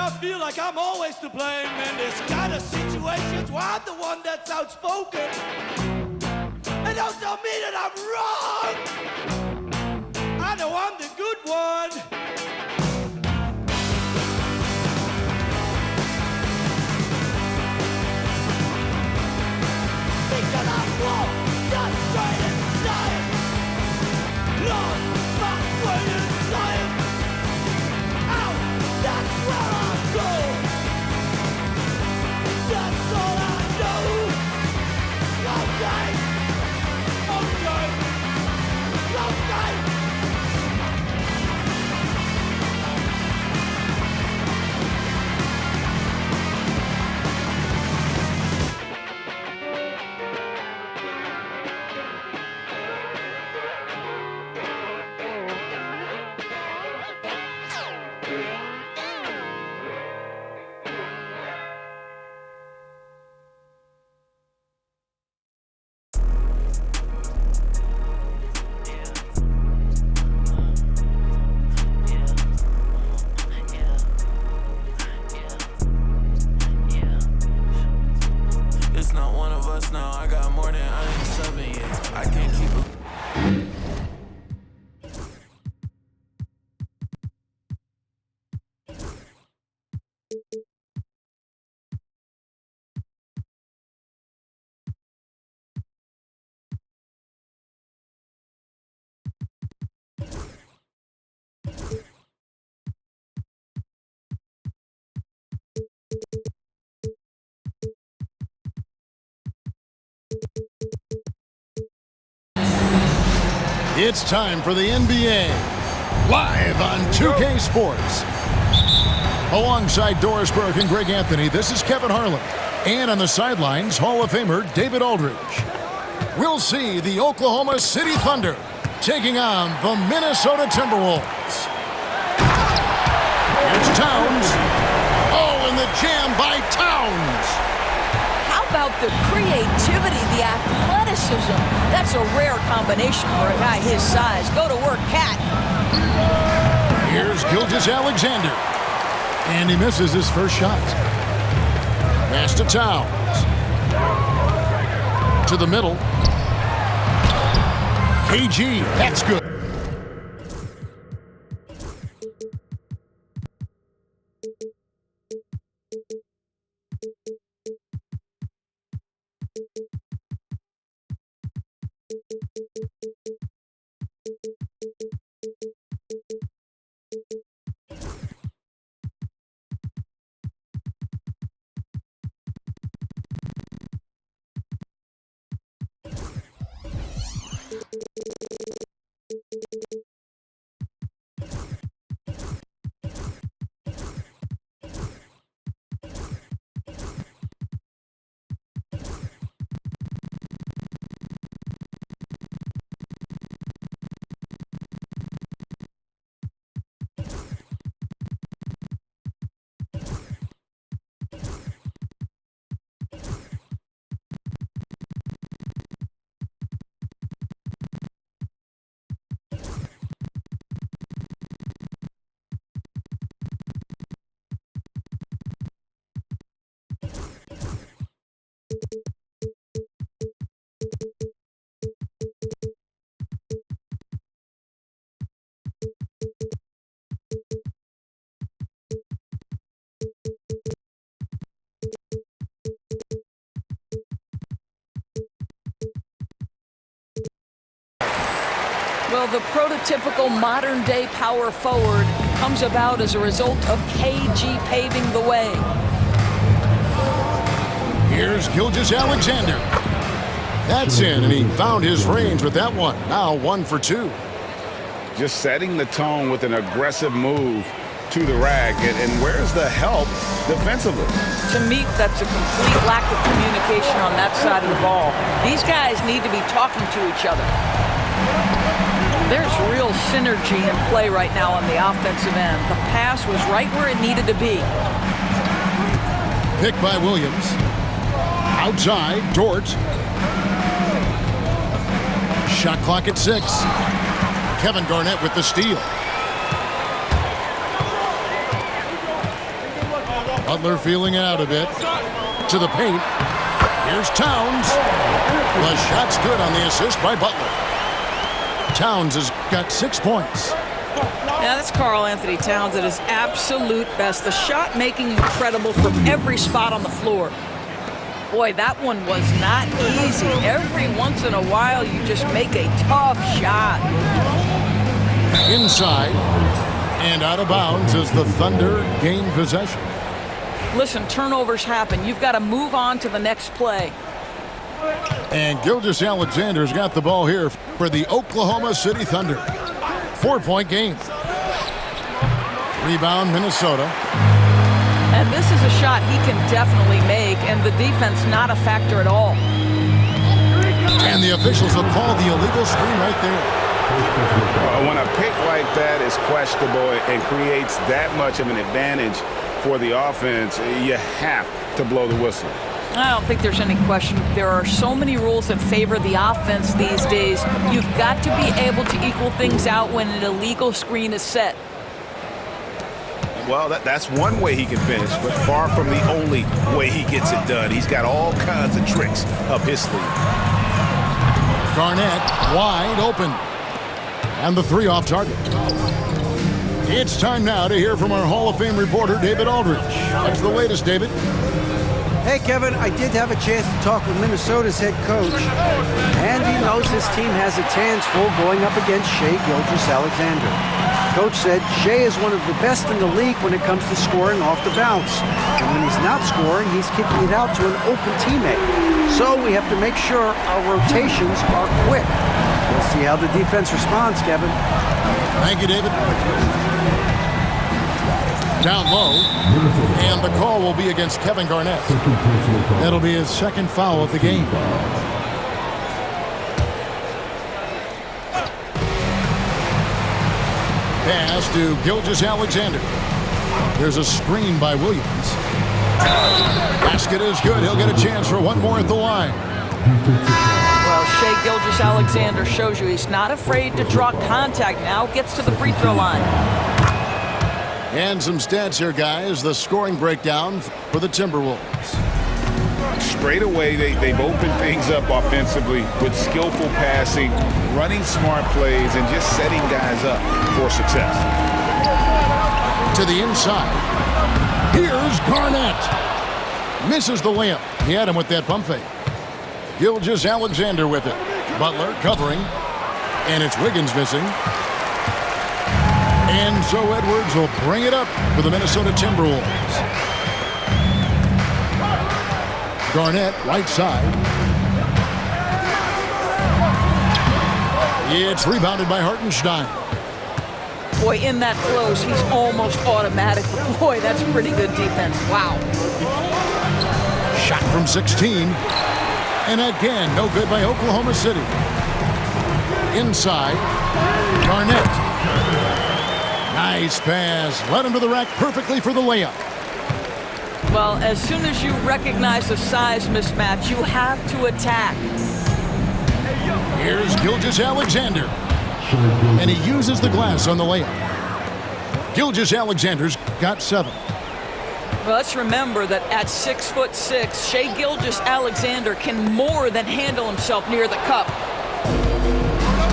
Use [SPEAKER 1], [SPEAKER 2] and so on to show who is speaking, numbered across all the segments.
[SPEAKER 1] I feel like I'm always to blame in this kind of situations where I'm the one that's outspoken. And don't tell me that I'm wrong. I know I'm the good one. Because I walk the straight inside. Lost my way inside. Out, that's where I go. That's all I know. Okay. Okay. Okay.
[SPEAKER 2] It's not one of us now. I got more than I ain't subbing yet. I can't keep up.
[SPEAKER 3] It's time for the NBA, live on 2K Sports. Alongside Doris Burke and Greg Anthony, this is Kevin Harlan. And on the sidelines, Hall of Famer David Aldridge. We'll see the Oklahoma City Thunder taking on the Minnesota Timberwolves. Here's Towns. Oh, and the jam by Towns.
[SPEAKER 4] How about the creativity, the athleticism? That's a rare combination for a guy his size. Go to work, Cat.
[SPEAKER 3] Here's Gilgeous-Alexander. And he misses his first shot. Pass to Towns. To the middle. KG, that's good.
[SPEAKER 4] Well, the prototypical modern-day power forward comes about as a result of KG paving the way.
[SPEAKER 3] Here's Gilgeous-Alexander. That's in, and he found his range with that one. Now 1 for 2.
[SPEAKER 5] Just setting the tone with an aggressive move to the rack. And where's the help defensively?
[SPEAKER 4] To me, that's a complete lack of communication on that side of the ball. These guys need to be talking to each other. There's real synergy in play right now on the offensive end. The pass was right where it needed to be.
[SPEAKER 3] Picked by Williams. Outside, Dort. Shot clock at 6. Kevin Garnett with the steal. Butler feeling it out a bit. To the paint. Here's Towns. The shot's good on the assist by Butler. Towns has got 6 points.
[SPEAKER 4] Yeah, that's Karl Anthony Towns at his absolute best. The shot making incredible from every spot on the floor. Boy, that one was not easy. Every once in a while, you just make a tough shot.
[SPEAKER 3] Inside and out of bounds as the Thunder gain possession.
[SPEAKER 4] Listen, turnovers happen. You've got to move on to the next play.
[SPEAKER 3] And Gilgeous-Alexander's got the ball here for the Oklahoma City Thunder. 4-point game. Rebound, Minnesota.
[SPEAKER 4] And this is a shot he can definitely make, and the defense not a factor at all.
[SPEAKER 3] And the officials will call the illegal screen right there.
[SPEAKER 5] When a pick like that is questionable and creates that much of an advantage for the offense, you have to blow the whistle.
[SPEAKER 4] I don't think there's any question. There are so many rules that favor the offense these days. You've got to be able to equal things out when an illegal screen is set.
[SPEAKER 5] Well, that's one way he can finish, but far from the only way he gets it done. He's got all kinds of tricks up his sleeve.
[SPEAKER 3] Garnett wide open. And the three off target. It's time now to hear from our Hall of Fame reporter, David Aldridge. What's the latest, David?
[SPEAKER 6] Hey, Kevin, I did have a chance to talk with Minnesota's head coach, and he knows his team has its hands full going up against Shai Gilgeous-Alexander. Coach said Shai is one of the best in the league when it comes to scoring off the bounce. And when he's not scoring, he's kicking it out to an open teammate. So we have to make sure our rotations are quick. We'll see how the defense responds, Kevin.
[SPEAKER 3] Thank you, David. Down low, and the call will be against Kevin Garnett. That'll be his second foul of the game. Pass to Gilgeous-Alexander. There's a screen by Williams. Basket is good. He'll get a chance for one more at the line.
[SPEAKER 4] Well, Shai Gilgeous-Alexander shows you he's not afraid to draw contact. Now gets to the free throw line.
[SPEAKER 3] And some stats here, guys. The scoring breakdown for the Timberwolves.
[SPEAKER 5] Straight away, they've opened things up offensively with skillful passing, running smart plays, and just setting guys up for success.
[SPEAKER 3] To the inside. Here's Garnett. Misses the layup. He had him with that pump fake. Gilgeous-Alexander with it. Butler covering. And it's Wiggins missing. And so Edwards will bring it up for the Minnesota Timberwolves. Garnett, right side. It's rebounded by Hartenstein.
[SPEAKER 4] Boy, in that close, he's almost automatic. Boy, that's pretty good defense. Wow.
[SPEAKER 3] Shot from 16. And again, no good by Oklahoma City. Inside, Garnett. Nice pass. Led him to the rack perfectly for the layup.
[SPEAKER 4] Well, as soon as you recognize the size mismatch, you have to attack.
[SPEAKER 3] Here's Gilgeous-Alexander. And he uses the glass on the layup. Gilgeous-Alexander's got 7.
[SPEAKER 4] Well, let's remember that at 6'6", Shai Gilgeous-Alexander can more than handle himself near the cup.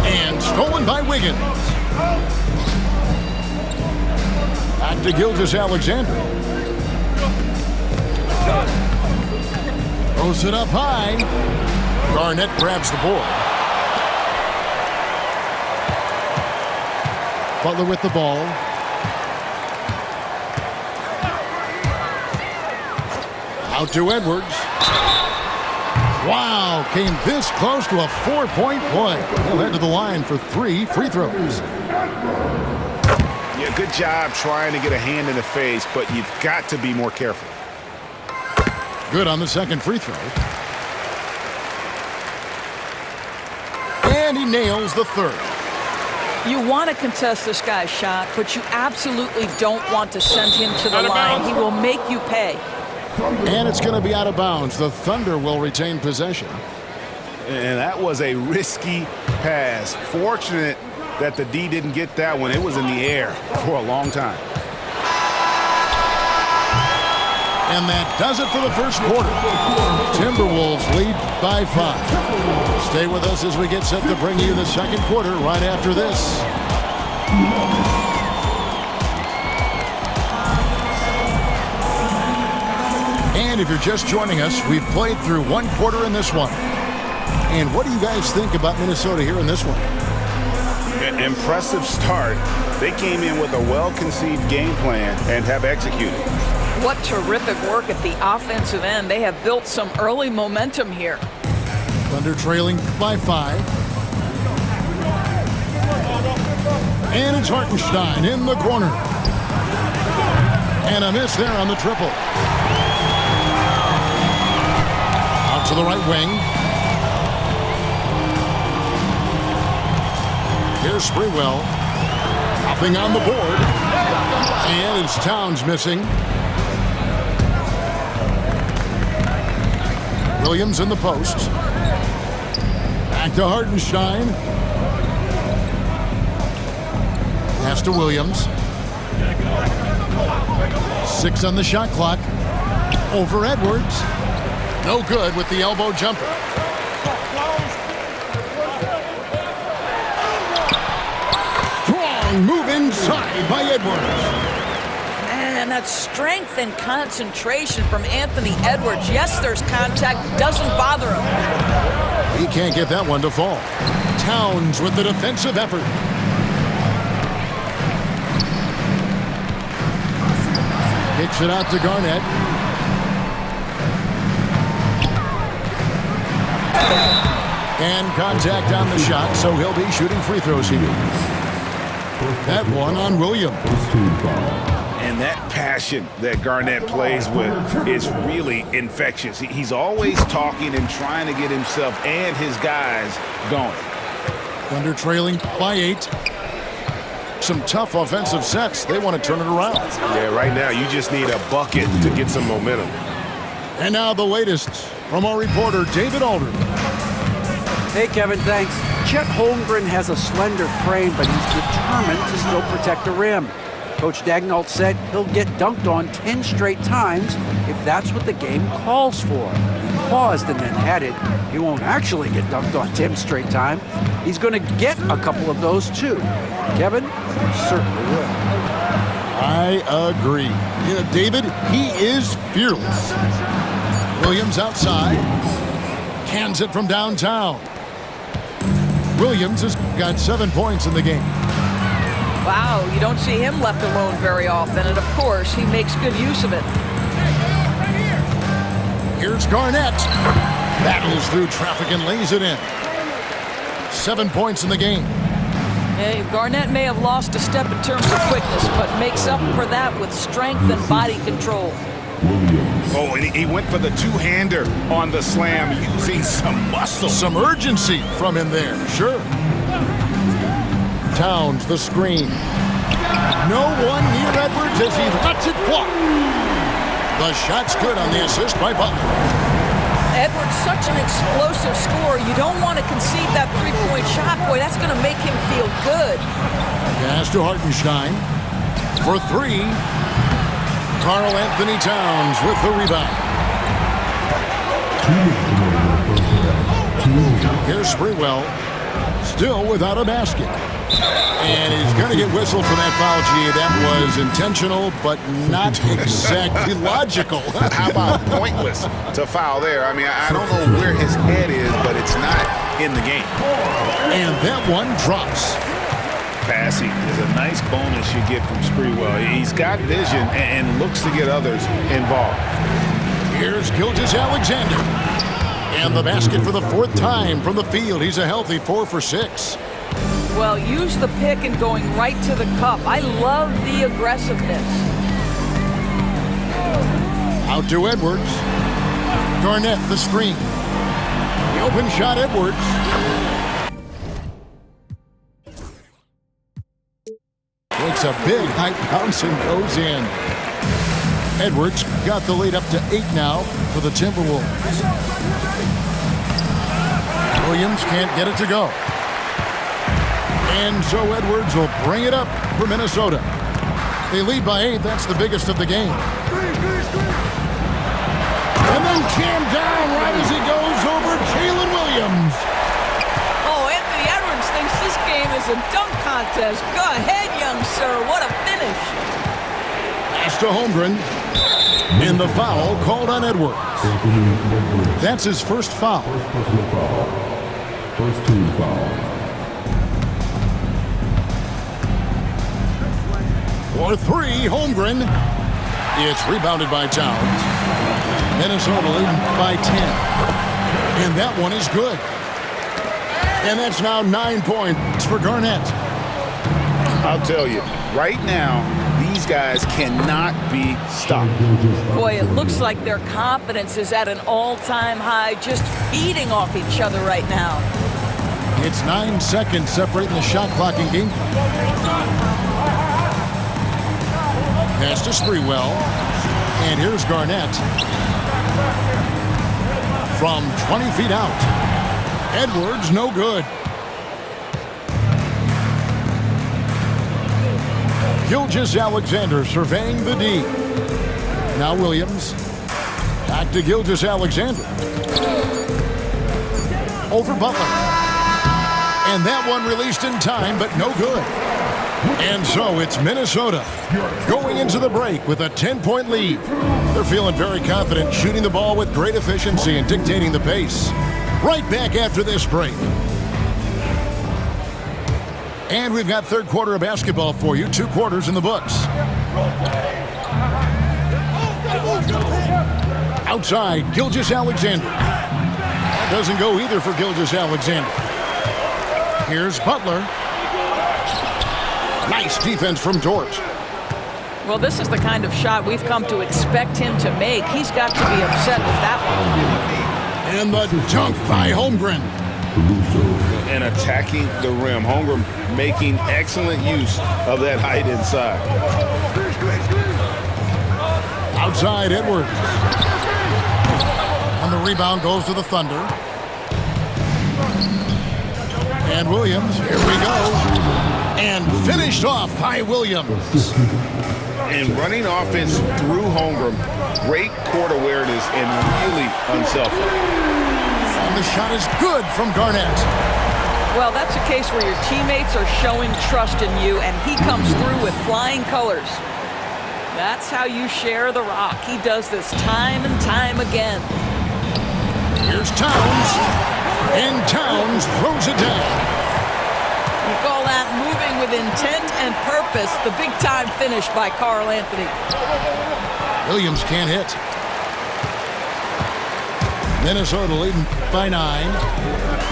[SPEAKER 3] And stolen by Wiggins. Back to Gilgeous-Alexander. Throws it up high. Garnett grabs the board. Butler with the ball. Out to Edwards. Wow, came this close to a 4-point play. He'll head to the line for 3 free throws.
[SPEAKER 5] Yeah, good job trying to get a hand in the face, but you've got to be more careful.
[SPEAKER 3] Good on the second free throw. And he nails the third.
[SPEAKER 4] You want to contest this guy's shot, but you absolutely don't want to send him to the line. He will make you pay.
[SPEAKER 3] And it's going to be out of bounds. The Thunder will retain possession.
[SPEAKER 5] And that was a risky pass. Fortunate that the D didn't get that one. It was in the air for a long time.
[SPEAKER 3] And that does it for the first quarter. Timberwolves lead by 5. Stay with us as we get set to bring you the second quarter right after this. And if you're just joining us, we've played through one quarter in this one. And what do you guys think about Minnesota here in this one?
[SPEAKER 5] An impressive start. They came in with a well-conceived game plan and have executed.
[SPEAKER 4] What terrific work at the offensive end. They have built some early momentum here.
[SPEAKER 3] Thunder trailing by 5. And it's Hartenstein in the corner. And a miss there on the triple. Out to the right wing. Here's Sprewell. Nothing on the board. And it's Towns missing. Williams in the post. Back to Hartenstein. Pass to Williams. 6 on the shot clock. Over Edwards. No good with the elbow jumper. Strong move inside by Edwards.
[SPEAKER 4] And that strength and concentration from Anthony Edwards. Yes, there's contact. Doesn't bother him.
[SPEAKER 3] He can't get that one to fall. Towns with the defensive effort. Kicks it out to Garnett. And contact on the shot, so he'll be shooting free throws here. That one on Williams.
[SPEAKER 5] And that passion that Garnett plays with is really infectious. He's always talking and trying to get himself and his guys going.
[SPEAKER 3] Thunder trailing by 8. Some tough offensive sets. They want to turn it around.
[SPEAKER 7] Yeah, right now you just need a bucket to get some momentum.
[SPEAKER 3] And now the latest from our reporter, David Aldridge.
[SPEAKER 6] Hey, Kevin, thanks. Chet Holmgren has a slender frame, but he's determined to still protect the rim. Coach Daigneault said he'll get dunked on 10 straight times if that's what the game calls for. He paused and then added, he won't actually get dunked on 10 straight times. He's going to get a couple of those too. Kevin, certainly will.
[SPEAKER 3] I agree. You know, David, he is fearless. Williams outside. Cans it from downtown. Williams has got 7 points in the game.
[SPEAKER 4] Wow, you don't see him left alone very often, and of course, he makes good use of it.
[SPEAKER 3] Here's Garnett. Battles through traffic and lays it in. 7 points in the game.
[SPEAKER 4] Hey, Garnett may have lost a step in terms of quickness, but makes up for that with strength and body control.
[SPEAKER 5] Oh, and he went for the two-hander on the slam, using some muscle.
[SPEAKER 3] Some urgency from him there, sure. Towns, the screen. No one near Edwards as he lets it fly. The shot's good on the assist by Butler.
[SPEAKER 4] Edwards, such an explosive scorer. You don't want to concede that three-point shot. Boy, that's going to make him feel good.
[SPEAKER 3] Pass to Hartenstein. For 3. Karl Anthony Towns with the rebound. Here's Sprewell. Still without a basket. And he's going to get whistled for that foul, G. That was intentional, but not exactly logical.
[SPEAKER 5] How about pointless to foul there? I mean, I don't know where his head is, but it's not in the game.
[SPEAKER 3] And that one drops.
[SPEAKER 5] Passing is a nice bonus you get from Sprewell. He's got vision and looks to get others involved.
[SPEAKER 3] Here's Gilgeous-Alexander. And the basket for the 4th time from the field. He's a healthy 4 for 6.
[SPEAKER 4] Well, use the pick and going right to the cup. I love the aggressiveness.
[SPEAKER 3] Out to Edwards. Garnett, the screen. The open shot, Edwards. Takes a big high bounce and goes in. Edwards got the lead up to 8 now for the Timberwolves. Williams can't get it to go. And so Edwards will bring it up for Minnesota. They lead by 8. That's the biggest of the game. And then jammed down right as he goes over Jalen Williams.
[SPEAKER 4] Oh, Anthony Edwards thinks this game is a dunk contest. Go ahead, young sir. What a finish.
[SPEAKER 3] Pass to Holmgren. And the foul called on Edwards. That's his first foul.
[SPEAKER 8] First team foul.
[SPEAKER 3] For three, Holmgren. It's rebounded by Towns. Minnesota leading by 10. And that one is good. And that's now 9 points for Garnett.
[SPEAKER 5] I'll tell you, right now, these guys cannot be stopped.
[SPEAKER 4] Boy, it looks like their confidence is at an all-time high, just feeding off each other right now.
[SPEAKER 3] It's 9 seconds separating the shot clock and game. Pass to Sprewell. And here's Garnett. From 20 feet out. Edwards, no good. Gilgeous-Alexander surveying the D. Now Williams. Back to Gilgeous-Alexander. Over Butler. And that one released in time, but no good. And so it's Minnesota going into the break with a 10-point lead. They're feeling very confident, shooting the ball with great efficiency and dictating the pace. Right back after this break. And we've got third quarter of basketball for you. 2 quarters in the books. Outside, Gilgeous-Alexander. That doesn't go either for Gilgeous-Alexander. Here's Butler. Nice defense from Dort.
[SPEAKER 4] Well, this is the kind of shot we've come to expect him to make. He's got to be upset with that one.
[SPEAKER 3] And the dunk by Holmgren.
[SPEAKER 5] And attacking the rim. Holmgren making excellent use of that height inside.
[SPEAKER 3] Outside, Edwards. And the rebound goes to the Thunder. And Williams, here we go. And finished off by Williams.
[SPEAKER 5] And running offense through Holmgren. Great court awareness and really unselfish.
[SPEAKER 3] And the shot is good from Garnett.
[SPEAKER 4] Well, that's a case where your teammates are showing trust in you, and he comes through with flying colors. That's how you share the rock. He does this time and time again.
[SPEAKER 3] Here's Towns. And Towns throws it down.
[SPEAKER 4] You call that moving with intent and purpose. The big-time finish by Karl Anthony.
[SPEAKER 3] Williams can't hit. Minnesota leading by 9.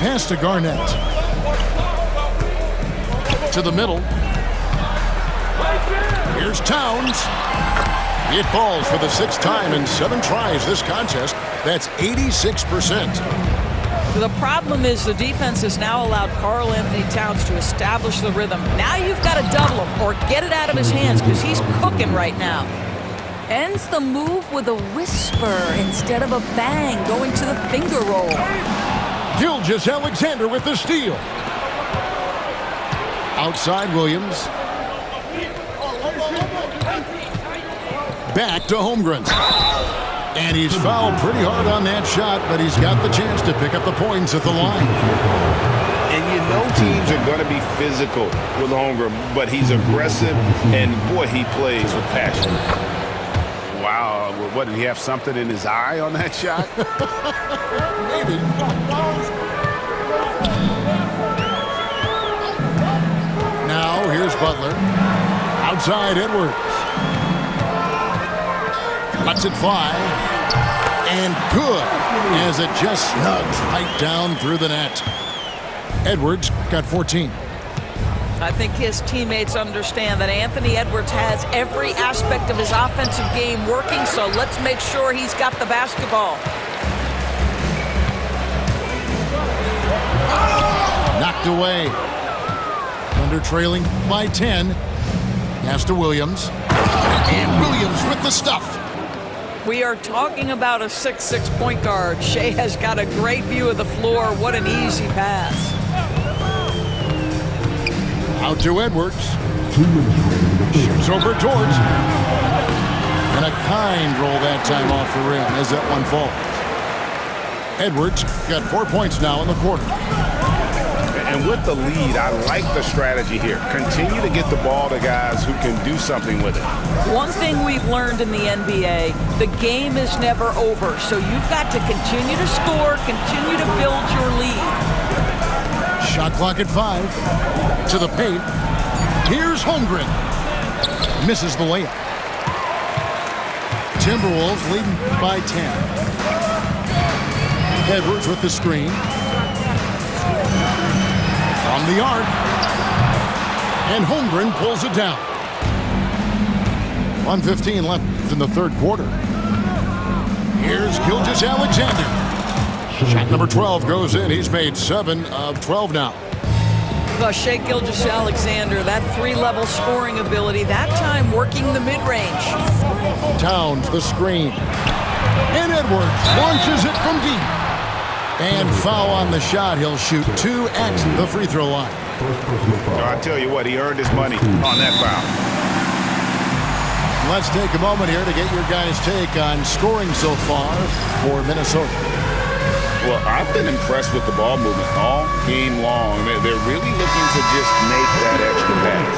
[SPEAKER 3] Pass to Garnett. To the middle. Here's Towns. It falls for the 6th time in 7 tries this contest. That's 86%.
[SPEAKER 4] The problem is the defense has now allowed Karl Anthony Towns to establish the rhythm. Now you've got to double him or get it out of his hands because he's cooking right now. Ends the move with a whisper instead of a bang, going to the finger roll.
[SPEAKER 3] Gilgeous-Alexander with the steal. Outside Williams. Back to Holmgren. And he's fouled pretty hard on that shot, but he's got the chance to pick up the points at the line.
[SPEAKER 5] And you know teams are going to be physical with Holmgren, but he's aggressive, and boy, he plays with passion.
[SPEAKER 7] Wow, what, did he have something in his eye on that shot?
[SPEAKER 3] Maybe. Now, here's Butler. Outside Edwards. Lets it fly. And good, as it just snugs right down through the net. Edwards got 14.
[SPEAKER 4] I think his teammates understand that Anthony Edwards has every aspect of his offensive game working, so let's make sure he's got the basketball.
[SPEAKER 3] Knocked away. Thunder trailing by 10. Pass to Williams. And Williams with the stuff.
[SPEAKER 4] We are talking about a 6'6" point guard. Shea has got a great view of the floor. What an easy pass.
[SPEAKER 3] Out to Edwards. Shoots over Dort. And a kind roll that time off the rim as that one falls. Edwards got 4 points now in the quarter.
[SPEAKER 5] And with the lead, I like the strategy here. Continue to get the ball to guys who can do something with it.
[SPEAKER 4] One thing we've learned in the NBA, the game is never over. So you've got to continue to score, continue to build your lead.
[SPEAKER 3] Shot clock at 5. To the paint. Here's Holmgren. Misses the layup. Timberwolves leading by 10. Edwards with the screen. From the arc. And Holmgren pulls it down. 1:15 left in the third quarter. Here's Gilgeous-Alexander. Shot number 12 goes in. He's made 7 of 12 now.
[SPEAKER 4] Well, Shai Gilgeous-Alexander, that three-level scoring ability, that time working the mid-range.
[SPEAKER 3] Towns the screen. And Edwards launches it from deep. And foul on the shot. He'll shoot 2 at the free throw line.
[SPEAKER 5] I tell you what, he earned his money on that foul.
[SPEAKER 3] Let's take a moment here to get your guys' take on scoring so far for Minnesota.
[SPEAKER 5] Well, I've been impressed with the ball movement all game long. They're really looking to just make that extra pass.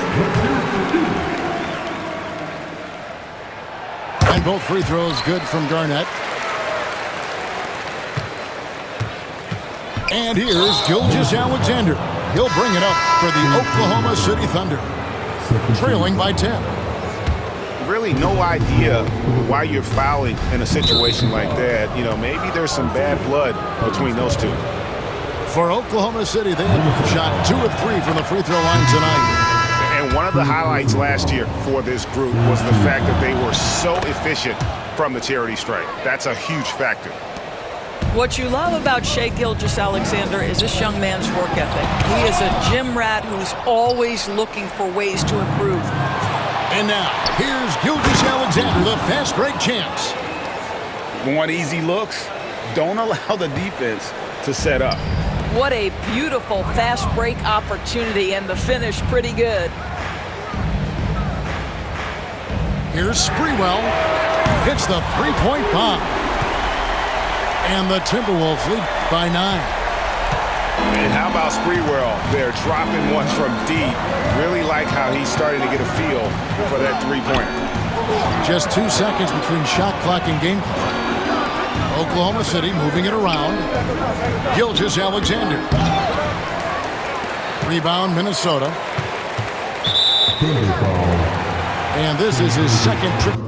[SPEAKER 3] And both free throws good from Garnett. And here's Gilgeous-Alexander. He'll bring it up for the Oklahoma City Thunder. Trailing by 10.
[SPEAKER 5] Really no idea why you're fouling in a situation like that. You know, maybe there's some bad blood between those two.
[SPEAKER 3] For Oklahoma City, they have shot 2 of 3 from the free throw line tonight.
[SPEAKER 5] And one of the highlights last year for this group was the fact that they were so efficient from the charity stripe. That's a huge factor.
[SPEAKER 4] What you love about Shai Gilgeous-Alexander is this young man's work ethic. He is a gym rat who's always looking for ways to improve.
[SPEAKER 3] And now, here's Gilgeous-Alexander, the fast break champs.
[SPEAKER 5] Want easy looks? Don't allow the defense to set up.
[SPEAKER 4] What a beautiful fast break opportunity, and the finish pretty good.
[SPEAKER 3] Here's Sprewell. Hits the three-point bomb. And the Timberwolves lead by 9.
[SPEAKER 5] And how about Sprewell there, dropping ones from deep. Really like how he's starting to get a feel for that three-pointer.
[SPEAKER 3] Just 2 seconds between shot clock and game clock. Oklahoma City moving it around. Gilgeous-Alexander. Rebound, Minnesota. And this is his second trip